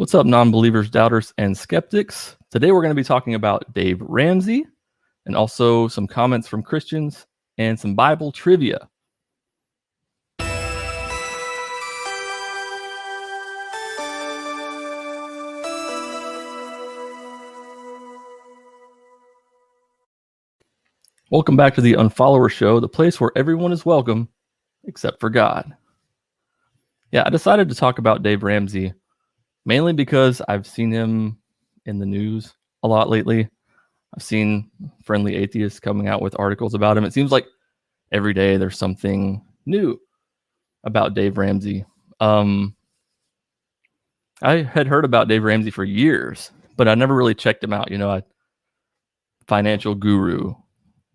What's up, non-believers, doubters, and skeptics? Today we're going to be talking about Dave Ramsey and also some comments from Christians and some Bible trivia. Welcome back to the Unfollower show, the place where everyone is welcome except for God. Yeah, I decided to talk about Dave Ramsey mainly because I've seen him in the news a lot lately. I've seen friendly atheists coming out with articles about him. It seems like every day there's something new about Dave Ramsey. I had heard about Dave Ramsey for years, but I never really checked him out. Financial guru,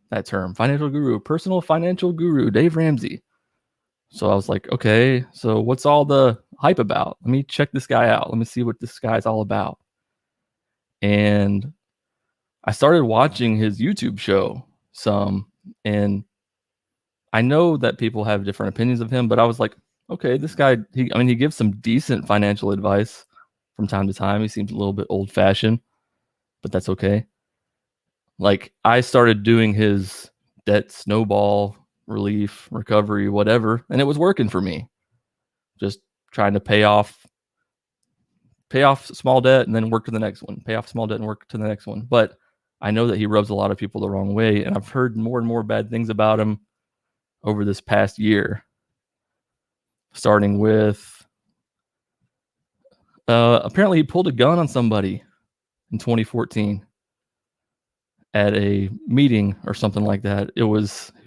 that term, financial guru, personal financial guru, Dave Ramsey. So I was like, okay, so what's all the hype about? Let me check this guy out. Let me see what this guy's all about. And I started watching his YouTube show some, and I know that people have different opinions of him, but I was like, okay, this guy, he gives some decent financial advice from time to time. He seems a little bit old fashioned, but that's okay. Like, I started doing his debt snowball relief, recovery, whatever, and it was working for me. Just trying to pay off small debt and then work to the next one, pay off small debt and work to the next one. But I know that he rubs a lot of people the wrong way, and I've heard more and more bad things about him over this past year, starting with apparently he pulled a gun on somebody in 2014 at a meeting or something like that.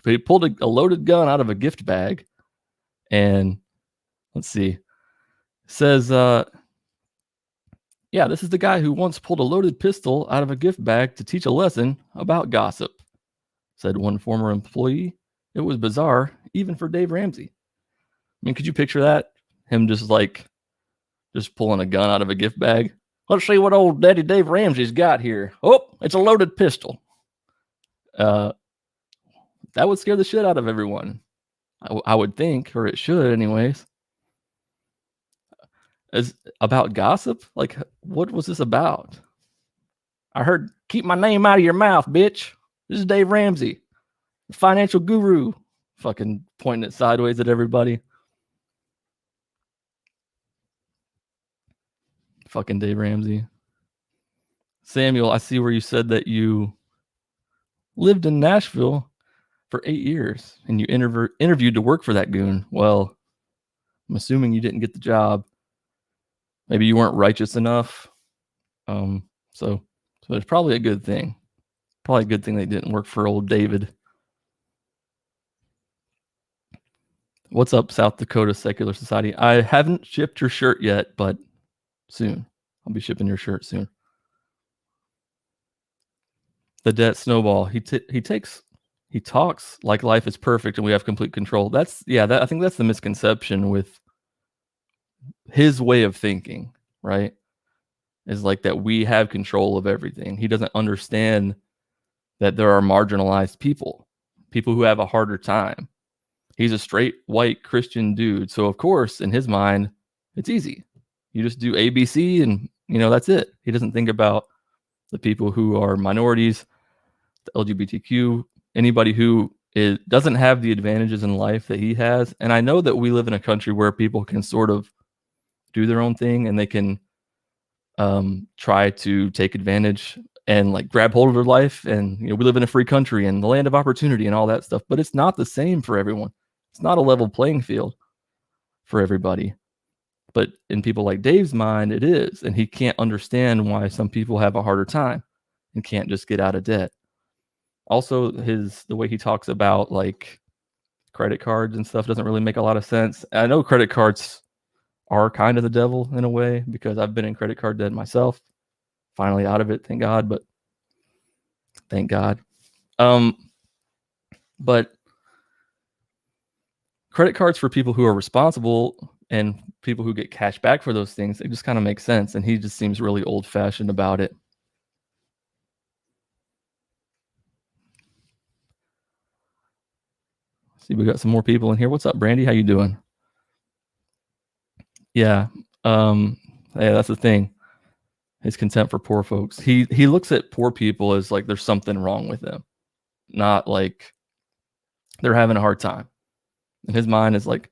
He pulled a loaded gun out of a gift bag, and let's see, it says, yeah, this is the guy who once pulled a loaded pistol out of a gift bag to teach a lesson about gossip, said one former employee. It was bizarre, even for Dave Ramsey. I mean, could you picture that? Him just pulling a gun out of a gift bag. Let's see what old Daddy Dave Ramsey's got here. Oh, it's a loaded pistol. That would scare the shit out of everyone. I would think, or it should anyways. As about gossip? Like, what was this about? I heard, keep my name out of your mouth, bitch. This is Dave Ramsey, the financial guru. Fucking pointing it sideways at everybody. Fucking Dave Ramsey. Samuel, I see where you said that you lived in Nashville for 8 years and you interviewed to work for that goon. Well, I'm assuming you didn't get the job. Maybe you weren't righteous enough. So it's probably a good thing. Probably a good thing they didn't work for old David. What's up, South Dakota Secular Society? I haven't shipped your shirt yet, but soon. I'll be shipping your shirt soon. The debt snowball. He talks like life is perfect and we have complete control. I think that's the misconception with his way of thinking, right? Is like that we have control of everything. He doesn't understand that there are marginalized people who have a harder time. He's a straight white Christian dude. So of course, in his mind, it's easy. You just do ABC and that's it. He doesn't think about the people who are minorities, the LGBTQ, anybody who doesn't have the advantages in life that he has. And I know that we live in a country where people can sort of do their own thing and they can try to take advantage and like grab hold of their life. And we live in a free country and the land of opportunity and all that stuff, but it's not the same for everyone. It's not a level playing field for everybody. But in people like Dave's mind, it is. And he can't understand why some people have a harder time and can't just get out of debt. Also, the way he talks about like credit cards and stuff doesn't really make a lot of sense. I know credit cards are kind of the devil in a way because I've been in credit card debt myself. Finally out of it, thank God. But thank God. But credit cards for people who are responsible and people who get cash back for those things, it just kind of makes sense. And he just seems really old-fashioned about it. See, we got some more people in here. What's up, Brandi? How you doing? Yeah. Yeah, that's the thing. His contempt for poor folks. He looks at poor people as like there's something wrong with them, not like they're having a hard time. In his mind is like,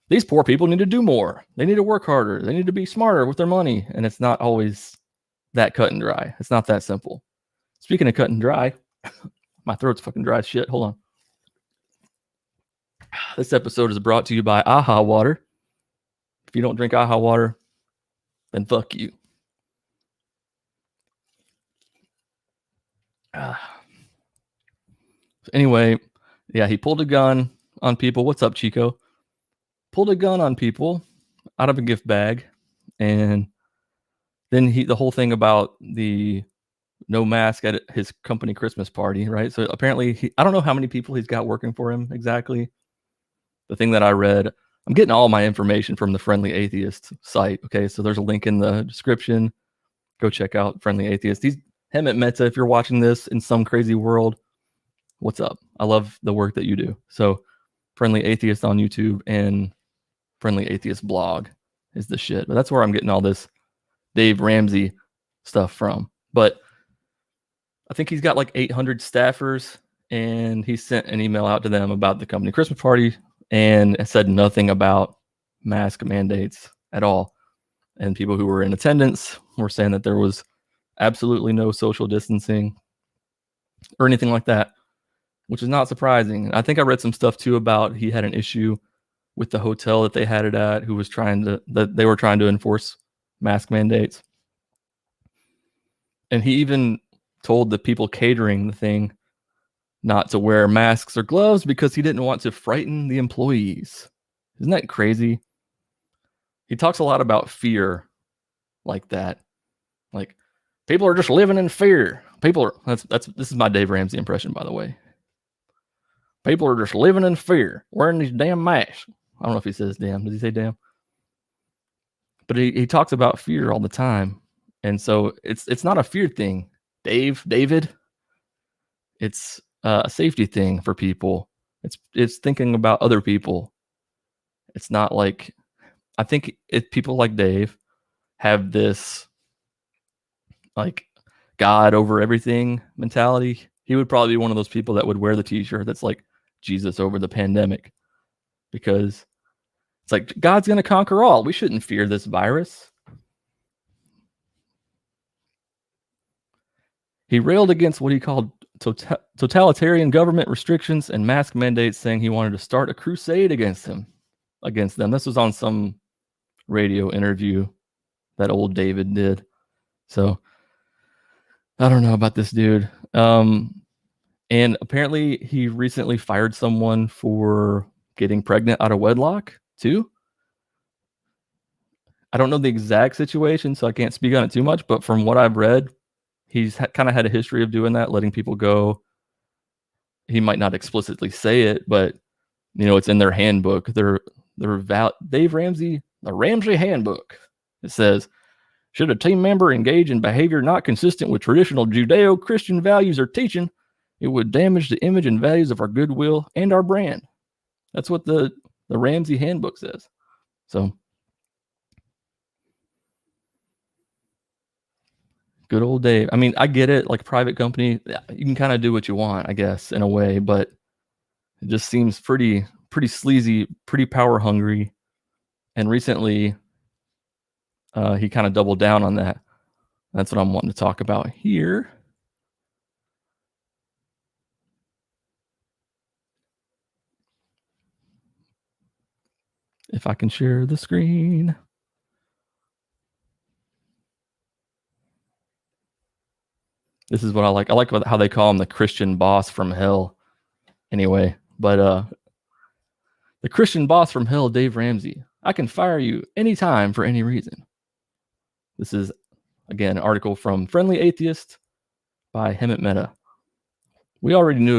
these poor people need to do more. They need to work harder. They need to be smarter with their money. And it's not always that cut and dry. It's not that simple. Speaking of cut and dry, my throat's fucking dry as shit. Hold on. This episode is brought to you by AHA Water. If you don't drink AHA Water, then fuck you. Anyway, yeah, he pulled a gun on people. What's up, Chico? Pulled a gun on people out of a gift bag. And then the whole thing about the no mask at his company Christmas party, right? So apparently, I don't know how many people he's got working for him exactly. The thing that I read, I'm getting all my information from the Friendly Atheist site. Okay, so there's a link in the description. Go check out Friendly Atheist. He's Hemet Meta. If you're watching this in some crazy world, what's up? I love the work that you do. So Friendly Atheist on YouTube and Friendly Atheist blog is the shit. But that's where I'm getting all this Dave Ramsey stuff from. But I think he's got like 800 staffers, and he sent an email out to them about the company Christmas party and said nothing about mask mandates at all. And people who were in attendance were saying that there was absolutely no social distancing or anything like that, which is not surprising. I think I read some stuff too about he had an issue with the hotel that they had it at, who was they were trying to enforce mask mandates. And he even told the people catering the thing not to wear masks or gloves because he didn't want to frighten the employees. Isn't that crazy? He talks a lot about fear like that. Like, people are just living in fear. This is my Dave Ramsey impression, by the way. People are just living in fear, wearing these damn masks. I don't know if he says damn. Does he say damn? But he talks about fear all the time. And so it's not a fear thing, David. It's a safety thing for people. It's thinking about other people. It's not like, I think if people like Dave have this like God over everything mentality, he would probably be one of those people that would wear the t-shirt that's like Jesus over the pandemic, because it's like, God's going to conquer all. We shouldn't fear this virus. He railed against what he called totalitarian government restrictions and mask mandates, saying he wanted to start a crusade against them. This was on some radio interview that old David did. So I don't know about this dude. And apparently he recently fired someone for getting pregnant out of wedlock too. I don't know the exact situation, so I can't speak on it too much, but from what I've read, he's kind of had a history of doing that, letting people go. He might not explicitly say it, but it's in their handbook. Dave Ramsey, the Ramsey handbook. It says, should a team member engage in behavior not consistent with traditional Judeo-Christian values or teaching, it would damage the image and values of our goodwill and our brand. That's what the Ramsey handbook says. So, good old Dave. I mean, I get it. Like, private company, you can kind of do what you want, I guess, in a way, but it just seems pretty sleazy, pretty power hungry. And recently, he kind of doubled down on that. That's what I'm wanting to talk about here. If I can share the screen. This is what I like. I like how they call him the Christian boss from hell. Anyway, but the Christian boss from hell, Dave Ramsey. I can fire you anytime for any reason. This is, again, an article from Friendly Atheist by Hemet Meta. We already knew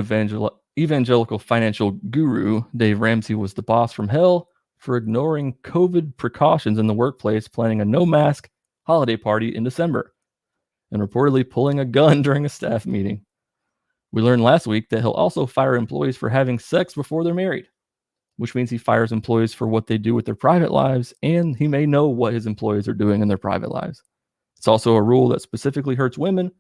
evangelical financial guru Dave Ramsey was the boss from hell for ignoring COVID precautions in the workplace, planning a no-mask holiday party in December, and reportedly pulling a gun during a staff meeting. We learned last week that he'll also fire employees for having sex before they're married. which means he fires employees for what they do with their private lives, and he may know what his employees are doing in their private lives. It's also a rule that specifically hurts women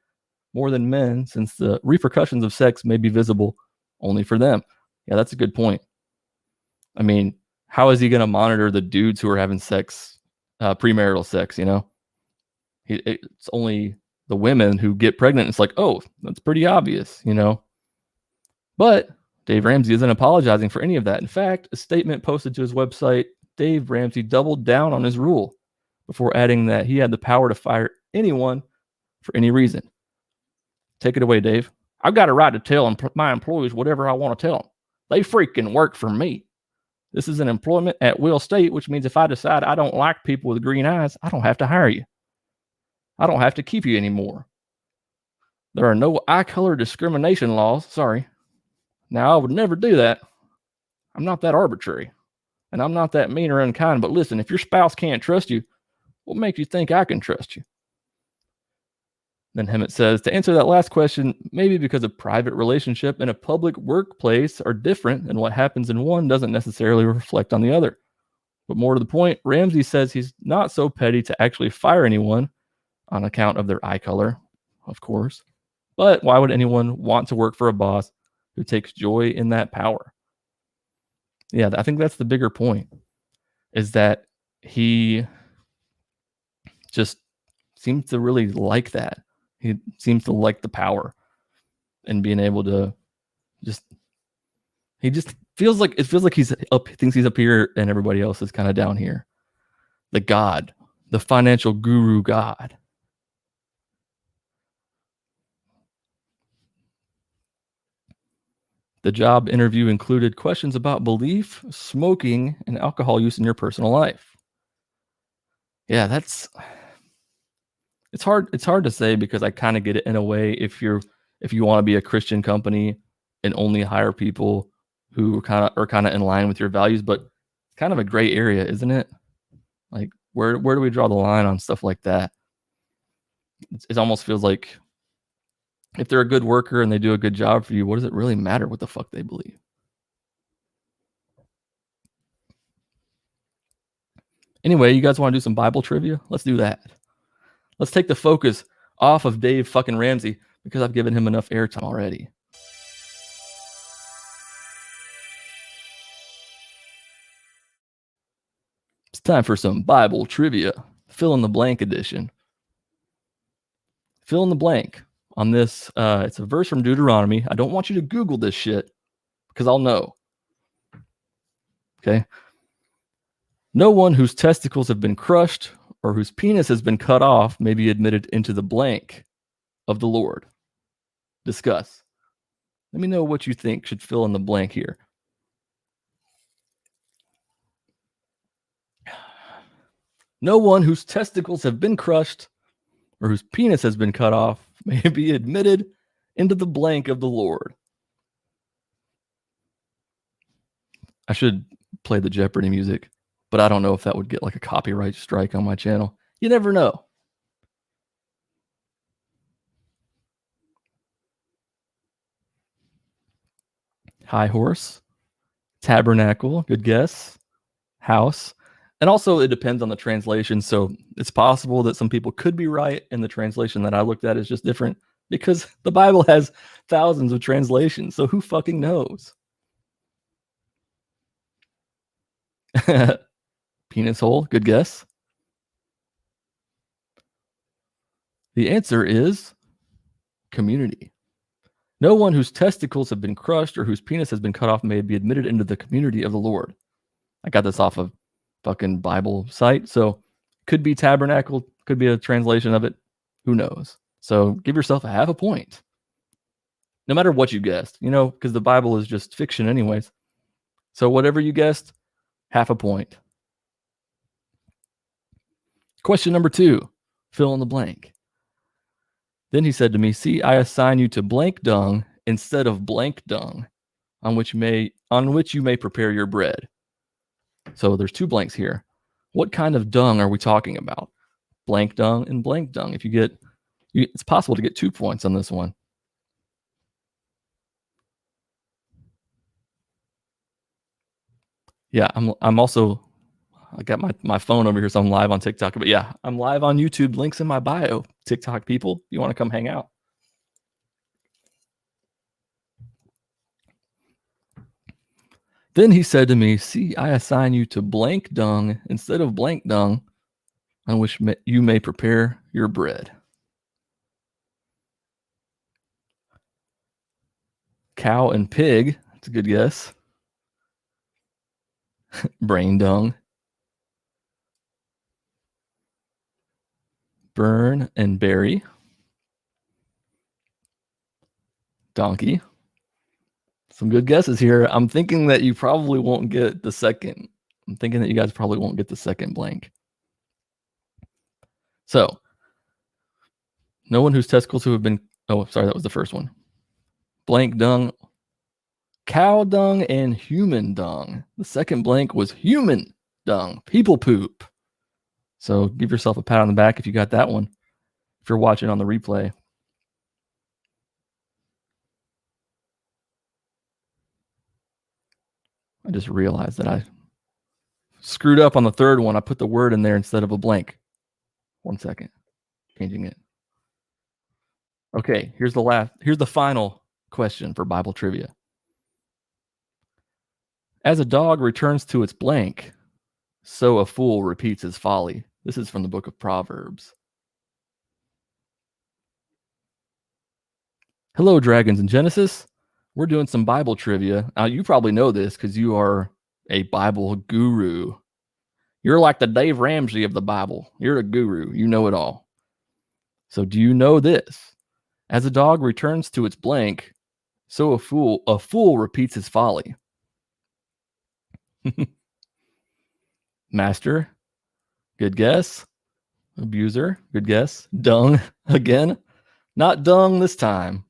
more than men, since the repercussions of sex may be visible only for them. Yeah, that's a good point. I mean, how is he going to monitor the dudes who are having sex, premarital sex, you know? It's only the women who get pregnant. It's like, oh, that's pretty obvious, you know? But Dave Ramsey isn't apologizing for any of that. In fact, a statement posted to his website, Dave Ramsey doubled down on his rule before adding that he had the power to fire anyone for any reason. Take it away, Dave. I've got a right to tell my employees whatever I want to tell them. They freaking work for me. This is an employment at will state, which means if I decide I don't like people with green eyes, I don't have to hire you. I don't have to keep you anymore. There are no eye color discrimination laws. Sorry. Now, I would never do that. I'm not that arbitrary. And I'm not that mean or unkind. But listen, if your spouse can't trust you, what makes you think I can trust you? Then Hemmett says, to answer that last question, maybe because a private relationship and a public workplace are different, and what happens in one doesn't necessarily reflect on the other. But more to the point, Ramsey says he's not so petty to actually fire anyone on account of their eye color, of course. But why would anyone want to work for a boss who takes joy in that power? Yeah, I think that's the bigger point, is that he just seems to really like that. He seems to like the power and being able to he just feels like he's up, thinks he's up here and everybody else is kind of down here. The God, the financial guru God. The job interview included questions about belief, smoking, and alcohol use in your personal life. Yeah, it's hard to say, because I kind of get it in a way. If you want to be a Christian company and only hire people who are kind of in line with your values, but it's kind of a gray area, isn't it? Like, where do we draw the line on stuff like that? It almost feels like if they're a good worker and they do a good job for you, what does it really matter what the fuck they believe? Anyway, you guys want to do some Bible trivia? Let's do that. Let's take the focus off of Dave fucking Ramsey, because I've given him enough airtime already. It's time for some Bible trivia. Fill in the blank edition. Fill in the blank on this. It's a verse from Deuteronomy. I don't want you to Google this shit, because I'll know. Okay. No one whose testicles have been crushed or whose penis has been cut off may be admitted into the blank of the Lord. Discuss. Let me know what you think should fill in the blank here. No one whose testicles have been crushed or whose penis has been cut off may be admitted into the blank of the Lord. I should play the Jeopardy music, but I don't know if that would get like a copyright strike on my channel. You never know. High horse, tabernacle, good guess, house. And also it depends on the translation. So it's possible that some people could be right, and the translation that I looked at is just different, because the Bible has thousands of translations. So who fucking knows? Penis hole, good guess. The answer is community. No one whose testicles have been crushed or whose penis has been cut off may be admitted into the community of the Lord. I got this off of fucking Bible site. So could be tabernacle, could be a translation of it. Who knows? So give yourself a half a point. No matter what you guessed, because the Bible is just fiction anyways. So whatever you guessed, half a point. Question number 2, fill in the blank. Then he said to me, see, I assign you to blank dung instead of blank dung, on which you may prepare your bread. So there's 2 blanks here. What kind of dung are we talking about? Blank dung and blank dung. If it's possible to get 2 points on this one. Yeah, I'm also, I got my phone over here, so I'm live on TikTok. But yeah, I'm live on YouTube. Links in my bio. TikTok people, you want to come hang out. Then he said to me, "See, I assign you to blank dung instead of blank dung, on which you may prepare your bread." Cow and pig. That's a good guess. Brain dung. Burn and bury. Donkey. Some good guesses here. I'm thinking that you probably won't get the second. I'm thinking that you guys probably won't get the second blank. So, no one whose testicles who have been, oh, sorry, that was the first one. Blank dung, cow dung, and human dung. The second blank was human dung, people poop. So give yourself a pat on the back if you got that one, if you're watching on the replay. I just realized that I screwed up on the third one. I put the word in there instead of a blank. 1 second, changing it. Okay, here's the final question for Bible trivia. As a dog returns to its blank, so a fool repeats his folly. This is from the book of Proverbs. Hello, dragons in Genesis. We're doing some Bible trivia. Now, you probably know this because you are a Bible guru. You're like the Dave Ramsey of the Bible. You're a guru. You know it all. So do you know this? As a dog returns to its blank, so a fool repeats his folly. Master, good guess. Abuser, good guess. Dung, again. Not dung this time.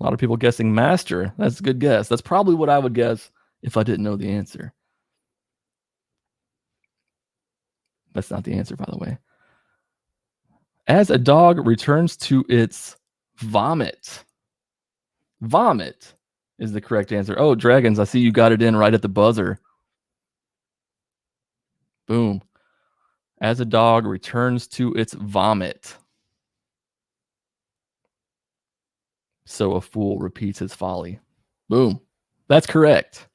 A lot of people guessing master. That's a good guess. That's probably what I would guess if I didn't know the answer. That's not the answer, by the way. As a dog returns to its vomit. Vomit is the correct answer. Oh, dragons, I see you got it in right at the buzzer. Boom. As a dog returns to its vomit, so a fool repeats his folly. Boom. That's correct.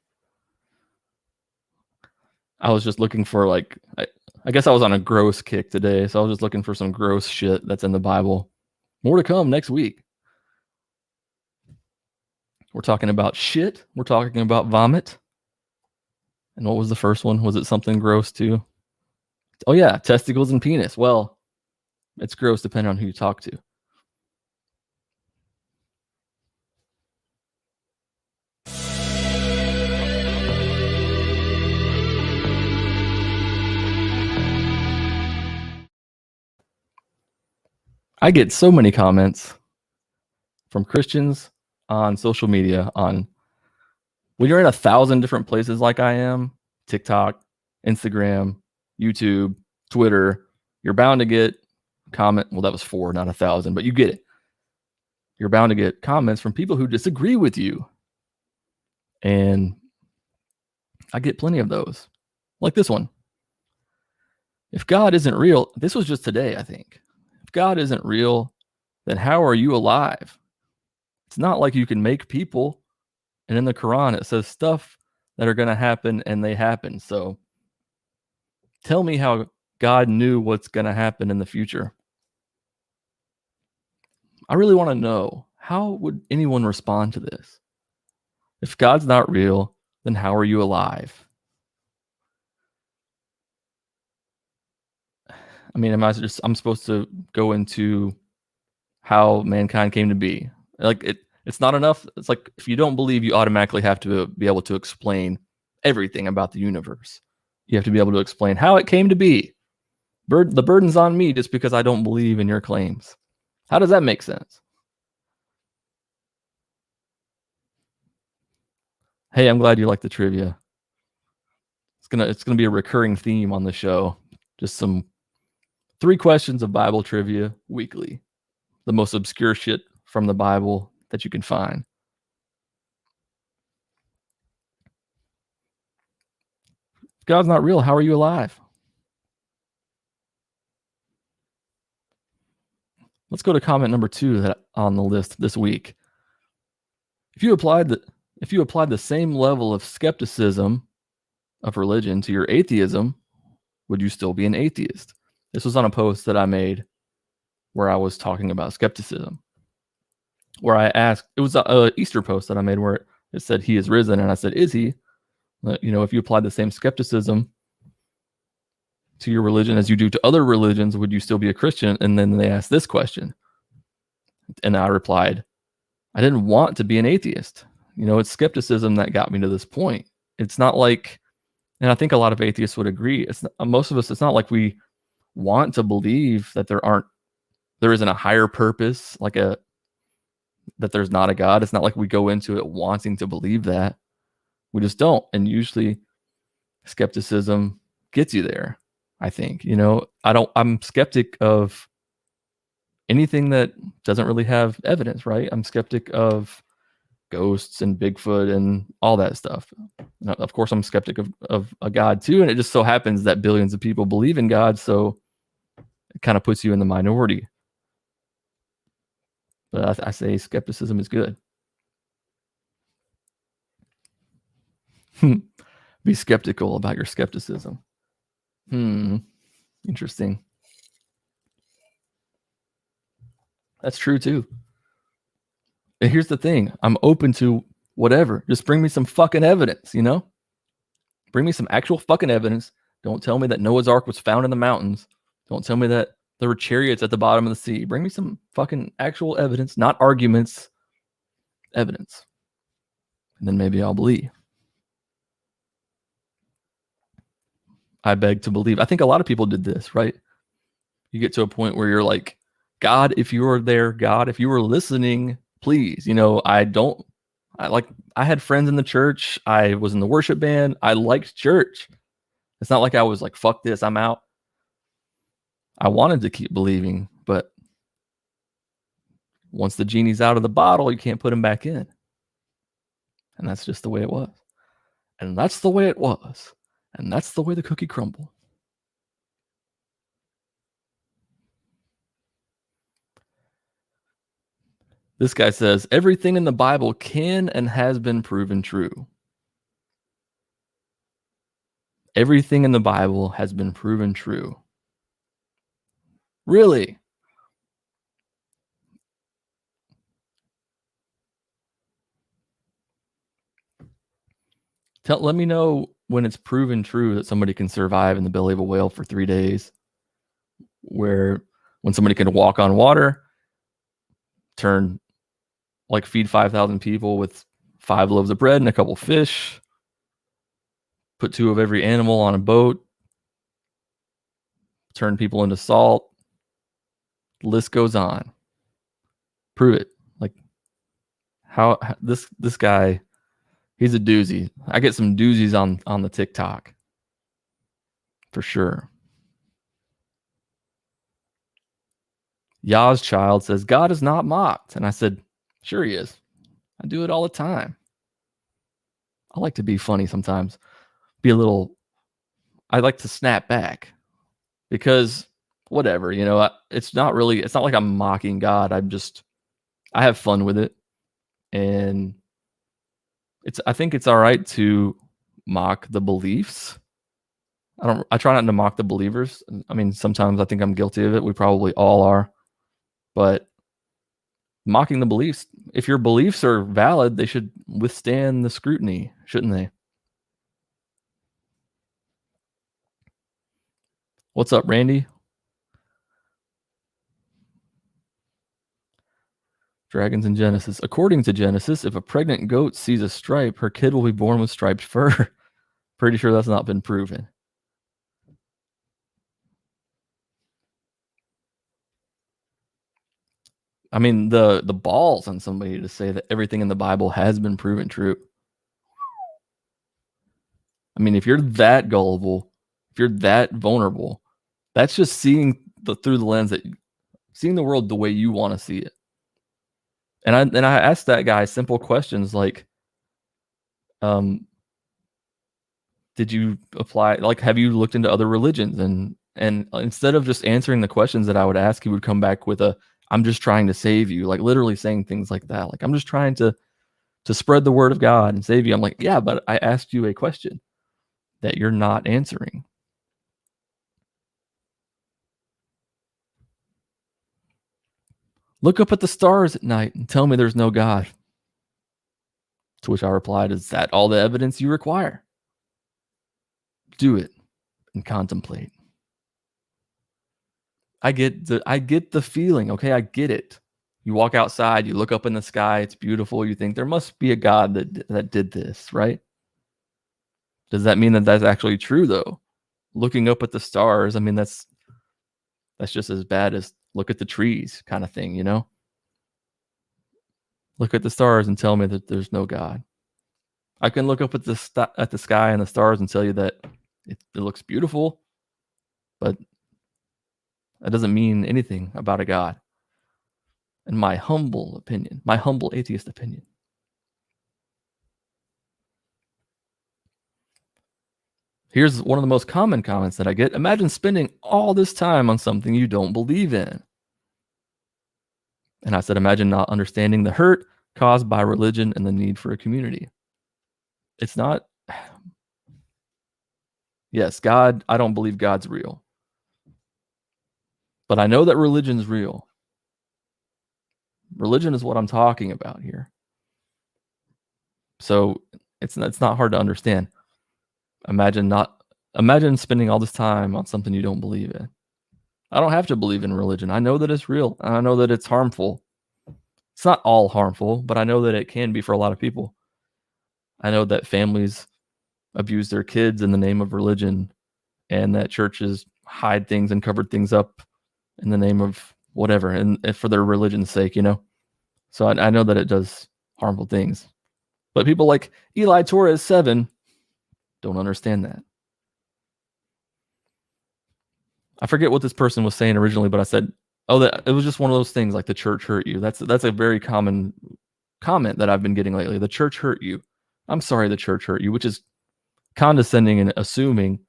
I was just looking for I guess I was on a gross kick today, so I was just looking for some gross shit that's in the Bible. More to come next week. We're talking about shit. We're talking about vomit. And what was the first one? Was it something gross too? Oh yeah, testicles and penis. Well, it's gross depending on who you talk to. I get so many comments from Christians on social media on when you're in 1,000 different places like I am, TikTok, Instagram, YouTube, Twitter, you're bound to get comment. Well, that was 4, not 1,000, but you get it. You're bound to get comments from people who disagree with you. And I get plenty of those. Like this one. If God isn't real, this was just today, I think. If God isn't real, then how are you alive? It's not like you can make people. And in the Quran, it says stuff that are going to happen and they happen. So tell me how God knew what's going to happen in the future. I really want to know, how would anyone respond to this? If God's not real, then how are you alive? I mean, I'm supposed to go into how mankind came to be. It's not enough. It's like if you don't believe, you automatically have to be able to explain everything about the universe. You have to be able to explain how it came to be. The burden's on me just because I don't believe in your claims. How does that make sense? Hey, I'm glad you like the trivia. It's gonna be a recurring theme on the show. Just some 3 questions of Bible trivia weekly. The most obscure shit from the Bible that you can find. If God's not real, how are you alive? Let's go to comment number 2 that on the list this week. If you applied the same level of skepticism of religion to your atheism, would you still be an atheist? This was on a post that I made where I was talking about skepticism. Where I asked, it was a Easter post that I made where it said he is risen, and I said, is he? If you applied the same skepticism to your religion as you do to other religions, would you still be a Christian? And then they asked this question, and I replied, I didn't want to be an atheist. It's skepticism that got me to this point. It's not like, and I think a lot of atheists would agree, most of us, it's not like we want to believe that there isn't a higher purpose, that there's not a God. It's not like we go into it wanting to believe that. We just don't. And usually skepticism gets you there, I think. I'm skeptic of anything that doesn't really have evidence, right? I'm skeptic of ghosts and Bigfoot and all that stuff. Now, of course, I'm skeptic of a God too. And it just so happens that billions of people believe in God. So it kind of puts you in the minority. But I say skepticism is good. Be skeptical about your skepticism. Interesting. That's true too. And here's the thing. I'm open to whatever. Just bring me some fucking evidence, Bring me some actual fucking evidence. Don't tell me that Noah's Ark was found in the mountains. Don't tell me that there were chariots at the bottom of the sea. Bring me some fucking actual evidence, not arguments, evidence. And then maybe I'll believe. I beg to believe. I think a lot of people did this, right? You get to a point where you're like, God, if you were there, God, if you were listening, please. I had friends in the church. I was in the worship band. I liked church. It's not like I was like, fuck this, I'm out. I wanted to keep believing, but once the genie's out of the bottle, you can't put him back in. And that's just the way it was. And that's the way it was. And that's the way the cookie crumbled. This guy says, everything in the Bible can and has been proven true. Everything in the Bible has been proven true. Really? Let me know when it's proven true that somebody can survive in the belly of a whale for 3 days. When somebody can walk on water, feed 5,000 people with 5 loaves of bread and a couple fish, put 2 of every animal on a boat, turn people into salt. The list goes on. Prove it. How this guy, he's a doozy. I get some doozies on the TikTok. For sure. Yah's child says, God is not mocked. And I said, sure he is. I do it all the time. I like to be funny sometimes. I like to snap back. Because whatever, it's not like I'm mocking God. I have fun with it. And I think it's all right to mock the beliefs. I try not to mock the believers. I mean, sometimes I think I'm guilty of it. We probably all are. But mocking the beliefs, if your beliefs are valid, they should withstand the scrutiny, shouldn't they? What's up, Randy? Dragons in Genesis. According to Genesis, if a pregnant goat sees a stripe, her kid will be born with striped fur. Pretty sure that's not been proven. I mean, the balls on somebody to say that everything in the Bible has been proven true. I mean, if you're that gullible, if you're that vulnerable, that's just seeing through the lens that seeing the world the way you want to see it. And I asked that guy simple questions like, did you apply, like, have you looked into other religions? And instead of just answering the questions that I would ask, he would come back with I'm just trying to save you, like literally saying things like that. Like, I'm just trying to spread the word of God and save you. I'm like, yeah, but I asked you a question that you're not answering. Look up at the stars at night and tell me there's no God. To which I replied, is that all the evidence you require? Do it and contemplate. I get the feeling, okay? I get it. You walk outside, you look up in the sky, it's beautiful. You think there must be a God that did this, right? Does that mean that that's actually true though? Looking up at the stars, I mean, that's just as bad as look at the trees kind of thing, you know? Look at the stars and tell me that there's no God. I can look up at the sky and the stars and tell you that it looks beautiful, but that doesn't mean anything about a God. In my humble opinion, my humble atheist opinion. Here's one of the most common comments that I get. Imagine spending all this time on something you don't believe in. And I said, imagine not understanding the hurt caused by religion and the need for a community. It's not. Yes, God, I don't believe God's real. But I know that religion's real. Religion is what I'm talking about here. So it's not hard to understand. Imagine spending all this time on something you don't believe in. I don't have to believe in religion. I know that it's real. I know that it's harmful. It's not all harmful, but I know that it can be for a lot of people. I know that families abuse their kids in the name of religion, and that churches hide things and cover things up in the name of whatever, and for their religion's sake, you know? So I know that it does harmful things. But people like Eli Torres 7 don't understand that. I forget what this person was saying originally, but I said, oh, that it was just one of those things like the church hurt you. That's a very common comment that I've been getting lately. The church hurt you. I'm sorry the church hurt you, which is condescending and assuming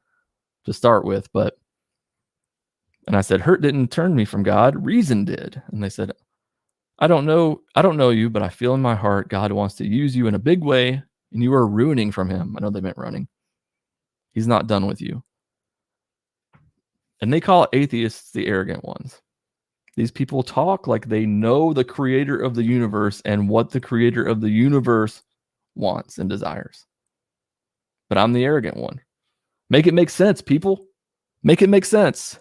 to start with. And I said, hurt didn't turn me from God. Reason did. And they said, I don't know you, but I feel in my heart God wants to use you in a big way, and you are ruining from him. I know they meant running. He's not done with you. And they call atheists the arrogant ones. These people talk like they know the creator of the universe and what the creator of the universe wants and desires. But I'm the arrogant one. Make it make sense, people. Make it make sense.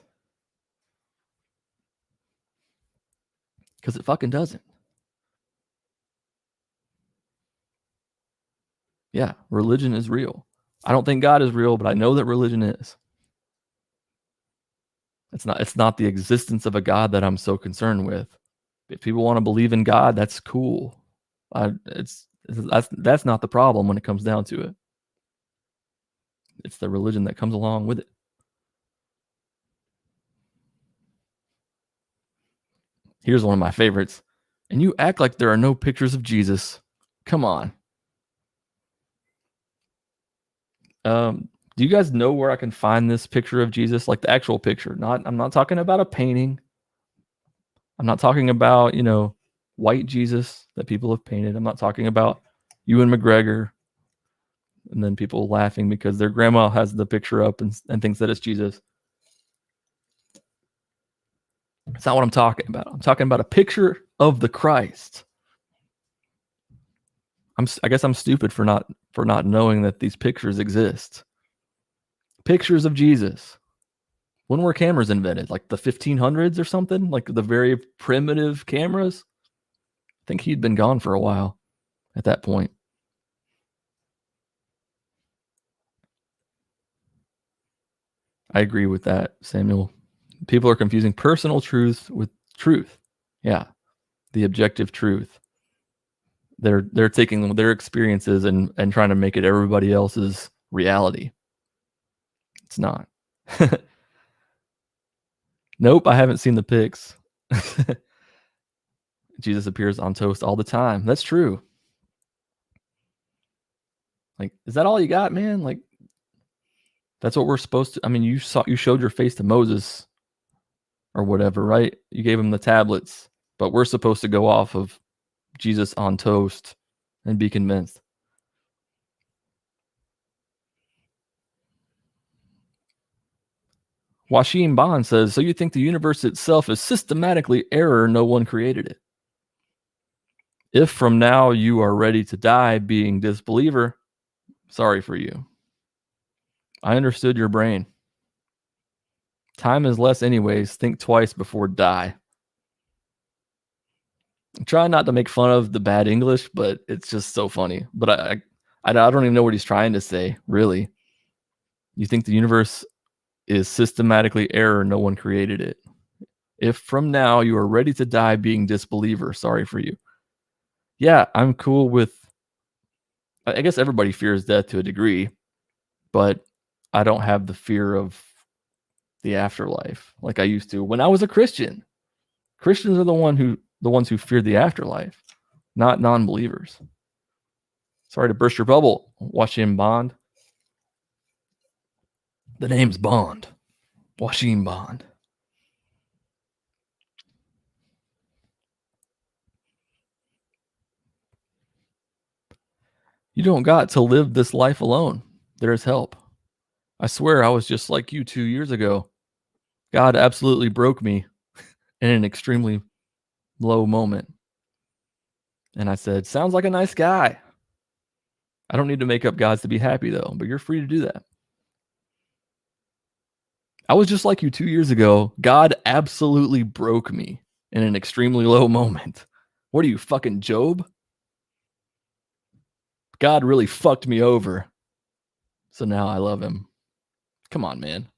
Because it fucking doesn't. Yeah, religion is real. I don't think God is real, but I know that religion is. It's not the existence of a God that I'm so concerned with. If people want to believe in God, that's cool. That's not the problem when it comes down to it. It's the religion that comes along with it. Here's one of my favorites. And you act like there are no pictures of Jesus. Come on. Do you guys know where I can find this picture of Jesus? Like the actual picture. I'm not talking about a painting. I'm not talking about, white Jesus that people have painted. I'm not talking about Ewan McGregor and then people laughing because their grandma has the picture up and thinks that it's Jesus. It's not what I'm talking about. I'm talking about a picture of the Christ. I guess I'm stupid for not knowing that these pictures exist. Pictures of Jesus. When were cameras invented? Like the 1500s or something? Like the very primitive cameras? I think he'd been gone for a while at that point. I agree with that, Samuel. People are confusing personal truth with truth. Yeah, the objective truth. They're taking their experiences and trying to make it everybody else's reality. It's not. Nope, I haven't seen the pics. Jesus appears on toast all the time. That's true. Like, is that all you got, man? Like, that's what we're supposed to. I mean, you showed your face to Moses or whatever, right? You gave him the tablets, but we're supposed to go off of Jesus on toast and be convinced. Washim Bond says, so you think the universe itself is systematically error, no one created it. If from now you are ready to die being disbeliever, sorry for you. I understood your brain. Time is less anyways. Think twice before die. I'm trying not to make fun of the bad English, but it's just so funny. But I don't even know what he's trying to say, really. You think the universe is systematically error, no one created it. If from now you are ready to die being disbeliever, sorry for you. Yeah, I'm cool with, I guess everybody fears death to a degree, but I don't have the fear of the afterlife like I used to when I was a Christian. Christians are the ones who fear the afterlife, not non-believers. Sorry to burst your bubble, Washim Bond. The name's Bond. Washim Bond. You don't got to live this life alone. There is help. I swear I was just like you 2 years ago. God absolutely broke me in an extremely low moment. And I said, sounds like a nice guy. I don't need to make up gods to be happy, though, but you're free to do that. I was just like you 2 years ago. God absolutely broke me in an extremely low moment. What are you, fucking Job? God really fucked me over. So now I love him. Come on, man.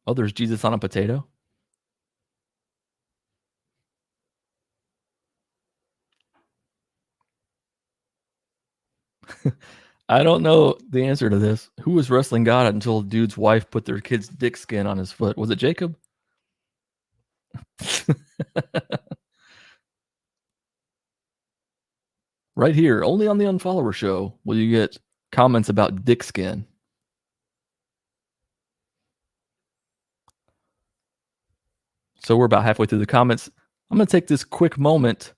Oh, there's Jesus on a potato? I don't know the answer to this. Who was wrestling God until dude's wife put their kid's dick skin on his foot? Was it Jacob? Right here, only on the Unfollower show will you get comments about dick skin. So we're about halfway through the comments. I'm going to take this quick moment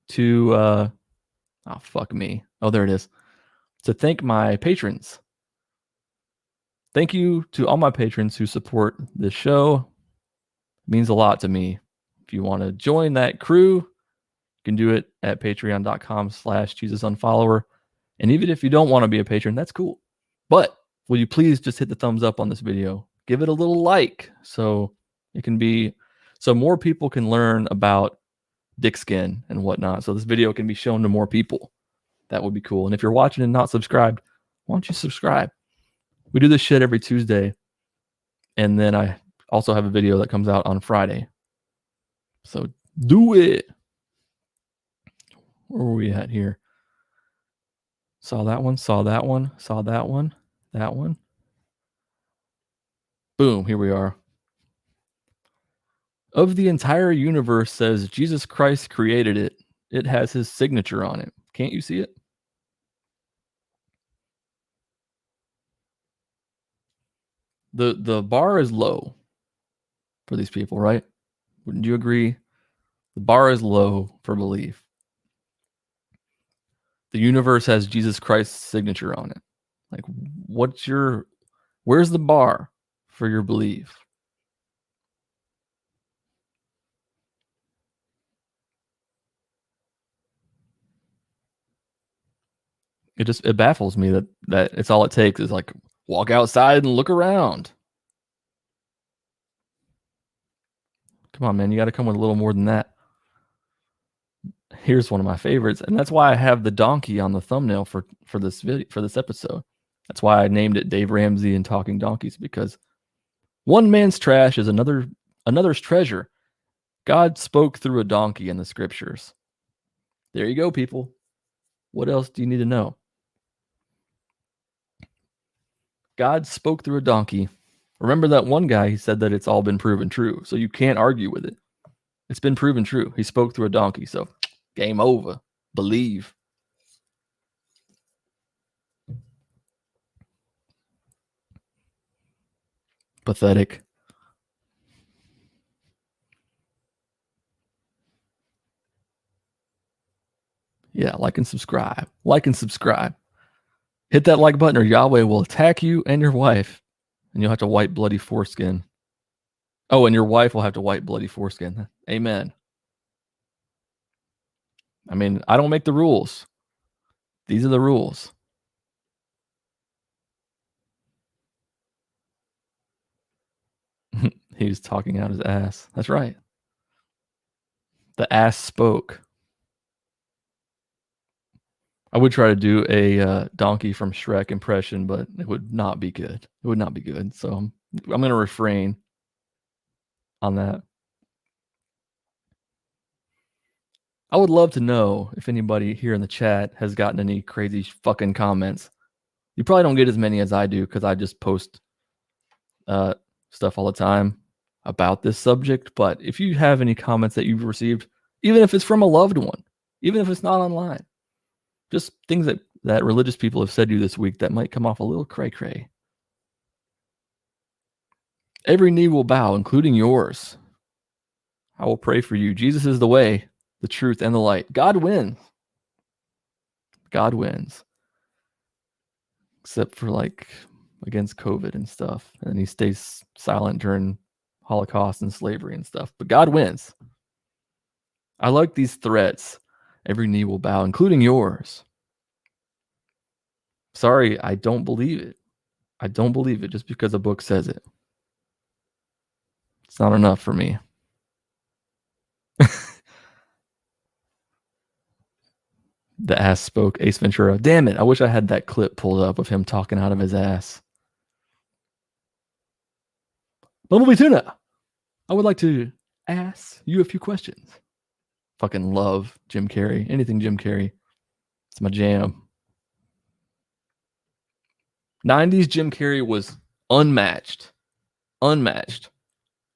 to, oh, fuck me. Oh, there it is. To thank my patrons. Thank you to all my patrons who support this show. It means a lot to me. If you want to join that crew, you can do it at patreon.com/JesusUnfollower. And even if you don't want to be a patron, that's cool. But will you please just hit the thumbs up on this video? Give it a little like so it can be, so more people can learn about dick skin and whatnot. So this video can be shown to more people. That would be cool. And if you're watching and not subscribed, why don't you subscribe? We do this shit every Tuesday. And then I also have a video that comes out on Friday. So do it. Where were we at here? Saw that one, saw that one, saw that one, that one. Boom, here we are. Of the entire universe, says Jesus Christ created it. It has his signature on it. Can't you see it? The bar is low for these people, right? Wouldn't you agree? The bar is low for belief. The universe has Jesus Christ's signature on it. Like, where's the bar for your belief? It baffles me that it's all it takes is like walk outside and look around. Come on, man, you got to come with a little more than that. Here's one of my favorites, and that's why I have the donkey on the thumbnail for this video, for this episode. That's why I named it Dave Ramsey and Talking Donkeys, because one man's trash is another's treasure. God spoke through a donkey in the scriptures. There you go, people. What else do you need to know? God spoke through a donkey. Remember that one guy, he said that it's all been proven true, so you can't argue with it. It's been proven true. He spoke through a donkey, so game over. Believe. Pathetic. Yeah, like and subscribe. Like and subscribe. Hit that like button or Yahweh will attack you and your wife. And you'll have to wipe bloody foreskin. Oh, and your wife will have to wipe bloody foreskin. Amen. I mean, I don't make the rules. These are the rules. He was talking out his ass. That's right. The ass spoke. I would try to do a donkey from Shrek impression, but it would not be good. It would not be good. So I'm going to refrain on that. I would love to know if anybody here in the chat has gotten any crazy fucking comments. You probably don't get as many as I do because I just post stuff all the time about this subject. But if you have any comments that you've received, even if it's from a loved one, even if it's not online, just things that religious people have said to you this week that might come off a little cray-cray. Every knee will bow, including yours. I will pray for you. Jesus is the way, the truth, and the light. God wins. God wins. Except for like against COVID and stuff. And he stays silent during Holocaust and slavery and stuff. But God wins. I like these threats. Every knee will bow, including yours. Sorry, I don't believe it. I don't believe it just because a book says it. It's not enough for me. The ass spoke, Ace Ventura. Damn it, I wish I had that clip pulled up of him talking out of his ass. Bumblebee Tuna, I would like to ask you a few questions. Fucking love Jim Carrey. Anything Jim Carrey. It's my jam. 90s Jim Carrey was unmatched. Unmatched.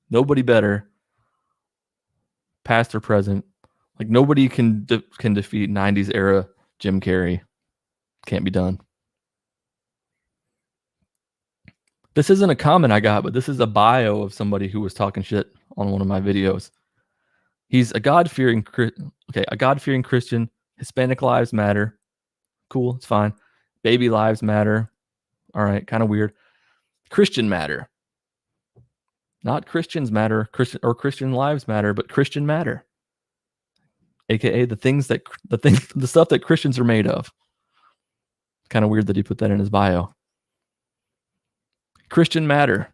Nobody better. Past or present. Like nobody can defeat 90s era Jim Carrey. Can't be done. This isn't a comment I got, but this is a bio of somebody who was talking shit on one of my videos. He's a God-fearing Christian. Hispanic lives matter. Cool, it's fine. Baby lives matter. All right, kind of weird. Christian matter. Not Christians matter, Christian lives matter, but Christian matter. AKA the stuff that Christians are made of. Kind of weird that he put that in his bio. Christian matter.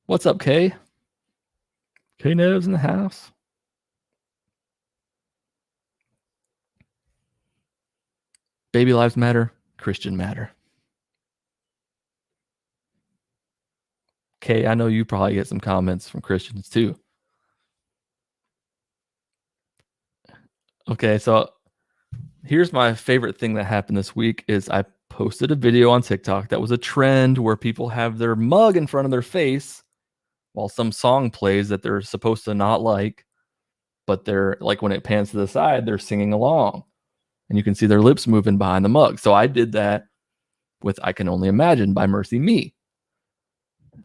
What's up, Kay? Kay Nev's in the house. Baby lives matter. Christian matter. Kay, I know you probably get some comments from Christians too. Okay, so here's my favorite thing that happened this week is I posted a video on TikTok that was a trend where people have their mug in front of their face while some song plays that they're supposed to not like, but they're like when it pans to the side, they're singing along and you can see their lips moving behind the mug. So I did that with I Can Only Imagine by Mercy Me.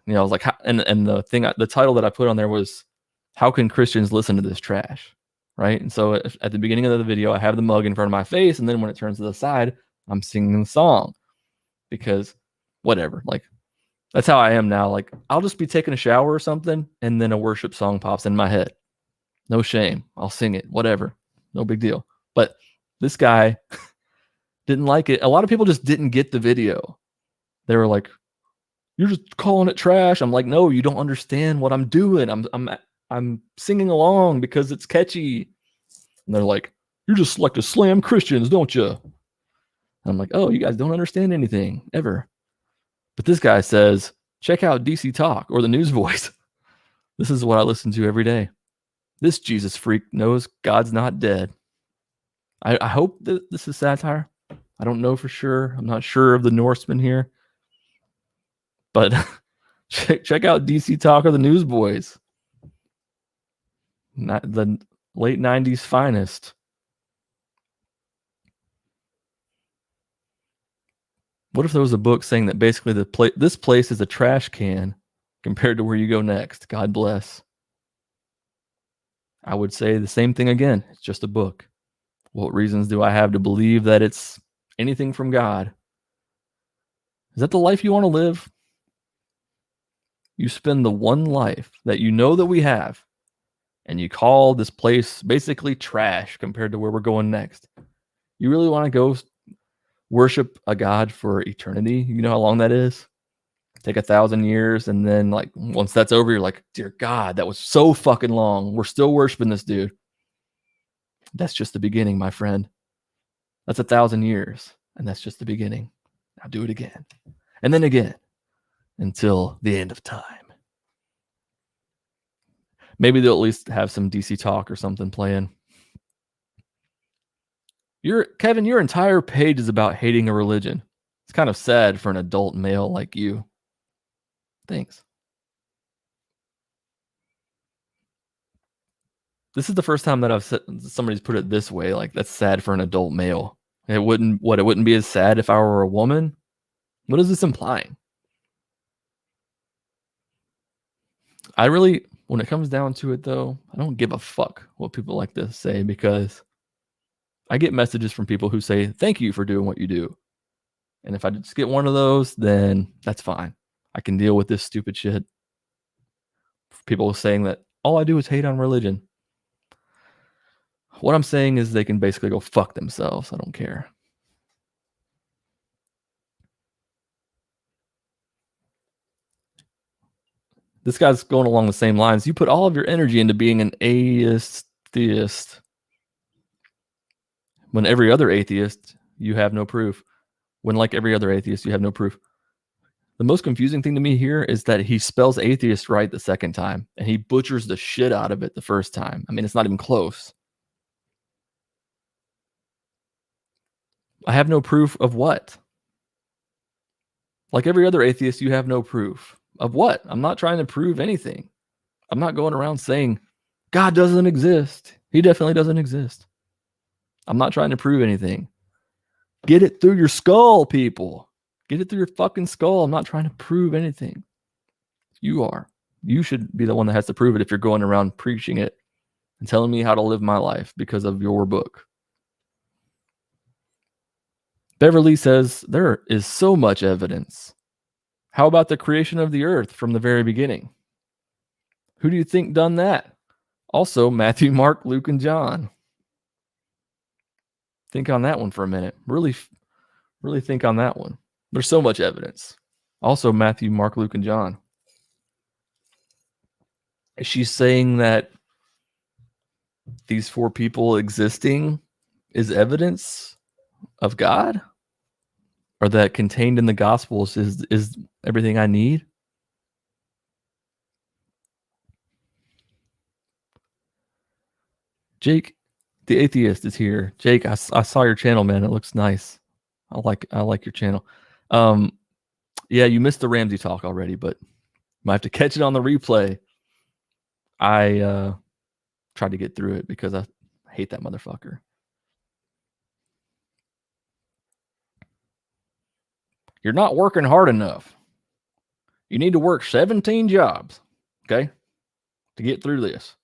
You know, I was like, and the title that I put on there was, how can Christians listen to this trash? Right. And so at the beginning of the video, I have the mug in front of my face. And then when it turns to the side, I'm singing the song because whatever, like that's how I am now. Like I'll just be taking a shower or something. And then a worship song pops in my head. No shame. I'll sing it, whatever. No big deal. But this guy didn't like it. A lot of people just didn't get the video. They were like, you're just calling it trash. I'm like, no, you don't understand what I'm doing. I'm singing along because it's catchy. And they're like, you just like to slam Christians, don't you? And I'm like, oh, you guys don't understand anything ever. But this guy says, check out DC Talk or the News Voice. This is what I listen to every day. This Jesus freak knows God's not dead. I hope that this is satire. I don't know for sure. I'm not sure of the Norseman here. But check out DC Talk of the Newsboys. Not the late 90s finest. What if there was a book saying that basically this place is a trash can compared to where you go next? God bless. I would say the same thing again. It's just a book. What reasons do I have to believe that it's anything from God? Is that the life you want to live? You spend the one life that you know that we have, and you call this place basically trash compared to where we're going next. You really want to go worship a God for eternity? You know how long that is? Take 1,000 years, and then like once that's over, you're like, dear God, that was so fucking long. We're still worshiping this dude. That's just the beginning, my friend. That's 1,000 years, and that's just the beginning. Now do it again, and then again, until the end of time. Maybe they'll at least have some DC Talk or something playing. Kevin, your entire page is about hating a religion. It's kind of sad for an adult male like you. Thanks. This is the first time that I've said somebody's put it this way. Like, that's sad for an adult male. It wouldn't be as sad if I were a woman? What is this implying? When it comes down to it though, I don't give a fuck what people like this say, because I get messages from people who say, thank you for doing what you do. And if I just get one of those, then that's fine. I can deal with this stupid shit. People saying that all I do is hate on religion. What I'm saying is they can basically go fuck themselves. I don't care. This guy's going along the same lines. You put all of your energy into being an atheist. When every other atheist, you have no proof. When like every other atheist, you have no proof. The most confusing thing to me here is that he spells atheist right the second time, and he butchers the shit out of it the first time. I mean, it's not even close. I have no proof of what? Like every other atheist, you have no proof. Of what? I'm not trying to prove anything. I'm not going around saying God doesn't exist. He definitely doesn't exist. I'm not trying to prove anything. Get it through your skull, people. Get it through your fucking skull. I'm not trying to prove anything. You are. You should be the one that has to prove it if you're going around preaching it and telling me how to live my life because of your book. Beverly says, there is so much evidence. How about the creation of the earth from the very beginning? Who do you think done that? Also, Matthew, Mark, Luke, and John. Think on that one for a minute. Really think on that one. There's so much evidence. Also, Matthew, Mark, Luke, and John. Is she saying that these 4 people existing is evidence of God? Or that contained in the Gospels is everything I need? Jake, the atheist, is here. Jake, I saw your channel, man. It looks nice. I like your channel. Yeah, you missed the Ramsey talk already, but might have to catch it on the replay. I tried to get through it because I hate that motherfucker. You're not working hard enough. You need to work 17 jobs, okay, to get through this.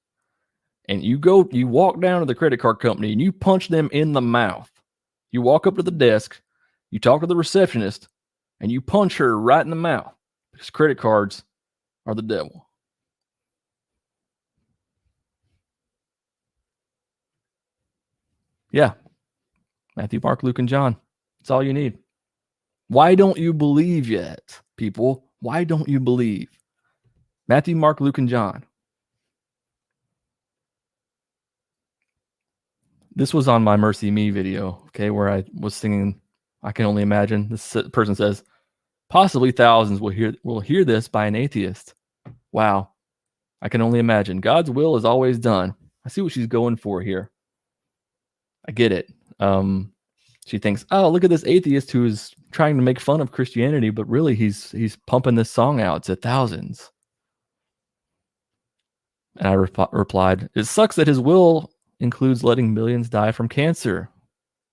And you walk down to the credit card company and you punch them in the mouth. You walk up to the desk, you talk to the receptionist, and you punch her right in the mouth, because credit cards are the devil. Yeah. Matthew, Mark, Luke, and John. That's all you need. Why don't you believe yet, people? Why don't you believe? Matthew, Mark, Luke, and John. This was on my Mercy Me video, okay, where I was singing I Can Only Imagine. This person says, possibly thousands will hear this by an atheist. Wow. I can only imagine. God's will is always done. I see what she's going for here. I get it. She thinks, oh, look at this atheist who is trying to make fun of Christianity, but really he's pumping this song out to thousands. And I replied, it sucks that his will includes letting millions die from cancer,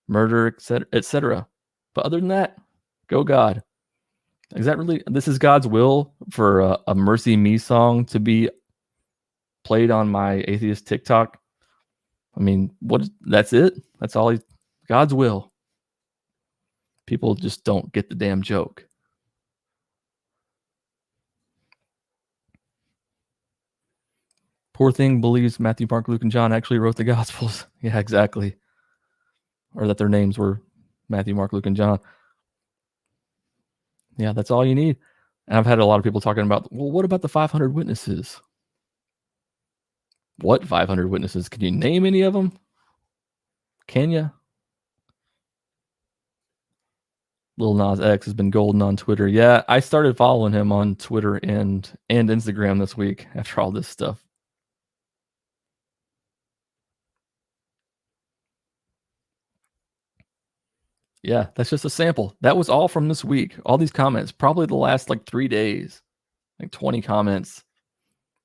murder, etc. But other than that, go God. Is that really, this is God's will for a Mercy Me song to be played on my atheist TikTok? I mean, that's it? That's all God's will. People just don't get the damn joke. Poor thing believes Matthew, Mark, Luke, and John actually wrote the Gospels. Yeah, exactly. Or that their names were Matthew, Mark, Luke, and John. Yeah, that's all you need. And I've had a lot of people talking about, well, what about the 500 witnesses? What 500 witnesses? Can you name any of them? Can you? Lil Nas X has been golden on Twitter. Yeah, I started following him on Twitter and Instagram this week after all this stuff. Yeah, that's just a sample. That was all from this week. All these comments, probably the last like 3 days, like 20 comments.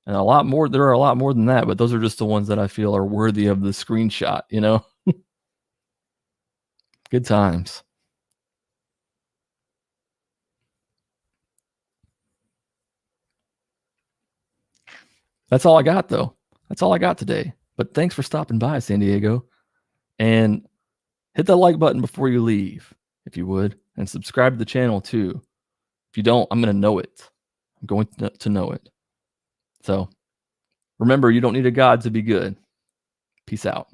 And a lot more. There are a lot more than that, but those are just the ones that I feel are worthy of the screenshot, you know? Good times. That's all I got, though. That's all I got today. But thanks for stopping by, San Diego. And hit that like button before you leave, if you would. And subscribe to the channel, too. If you don't, I'm going to know it. I'm going to know it. So remember, you don't need a God to be good. Peace out.